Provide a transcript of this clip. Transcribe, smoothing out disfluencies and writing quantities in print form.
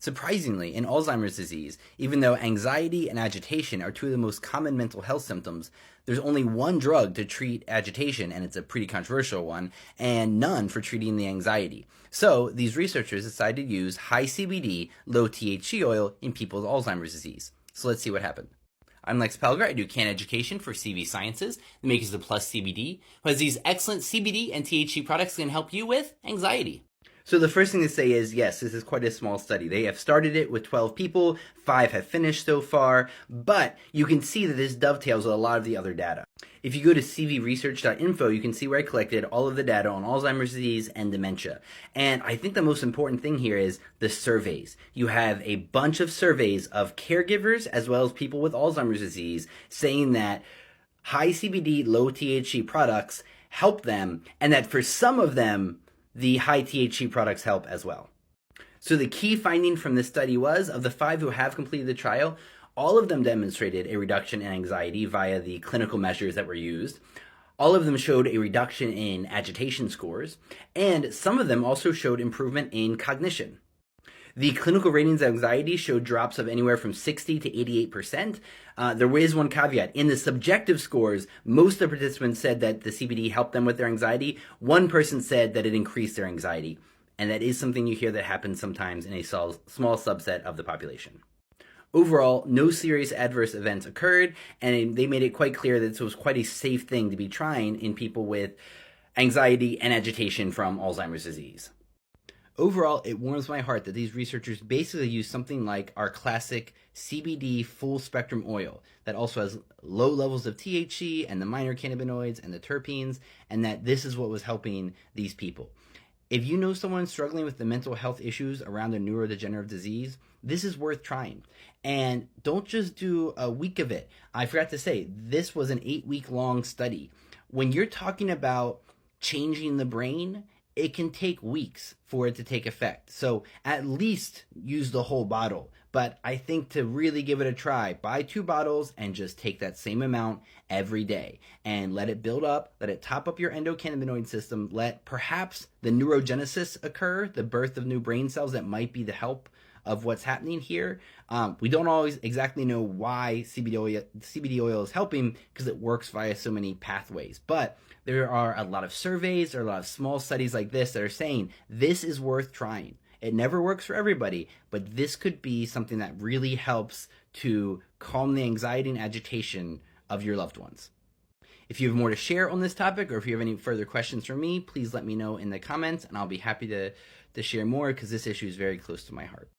Surprisingly, in Alzheimer's disease, even though anxiety and agitation are two of the most common mental health symptoms, there's only one drug to treat agitation, and it's a pretty controversial one, and none for treating the anxiety. So these researchers decided to use high CBD, low THC oil in people's Alzheimer's disease. So let's see what happened. I'm Lex Pelger. I do Canna-Education for CV Sciences, the makers of Plus CBD, who has these excellent CBD and THC products that can help you with anxiety. So the first thing to say is, yes, this is quite a small study. They have started it with 12 people, 5 have finished so far, but you can see that this dovetails with a lot of the other data. If you go to CVResearch.info, you can see where I collected all of the data on Alzheimer's disease and dementia. And I think the most important thing here is the surveys. You have a bunch of surveys of caregivers as well as people with Alzheimer's disease saying that high CBD, low THC products help them, and that for some of them, the high THC products help as well. So the key finding from this study was, of the 5 who have completed the trial, all of them demonstrated a reduction in anxiety via the clinical measures that were used. All of them showed a reduction in agitation scores, and some of them also showed improvement in cognition. The clinical ratings of anxiety showed drops of anywhere from 60 to 88%. There is one caveat. In the subjective scores, most of the participants said that the CBD helped them with their anxiety. One person said that it increased their anxiety. And that is something you hear that happens sometimes in a small subset of the population. Overall, no serious adverse events occurred, and they made it quite clear that this was quite a safe thing to be trying in people with anxiety and agitation from Alzheimer's disease. Overall, it warms my heart that these researchers basically use something like our classic CBD full spectrum oil that also has low levels of THC and the minor cannabinoids and the terpenes, and that this is what was helping these people. If you know someone struggling with the mental health issues around a neurodegenerative disease, this is worth trying. And don't just do a week of it. I forgot to say, this was an 8-week-long study. When you're talking about changing the brain, it can take weeks for it to take effect. So at least use the whole bottle. But I think to really give it a try, buy 2 bottles and just take that same amount every day and let it build up, let it top up your endocannabinoid system, let perhaps the neurogenesis occur, the birth of new brain cells that might be the help of what's happening here. We don't always exactly know why CBD oil is helping because it works via so many pathways. But there are a lot of surveys, there are a lot of small studies like this that are saying this is worth trying. It never works for everybody, but this could be something that really helps to calm the anxiety and agitation of your loved ones. If you have more to share on this topic, or if you have any further questions for me, please let me know in the comments, and I'll be happy to share more because this issue is very close to my heart.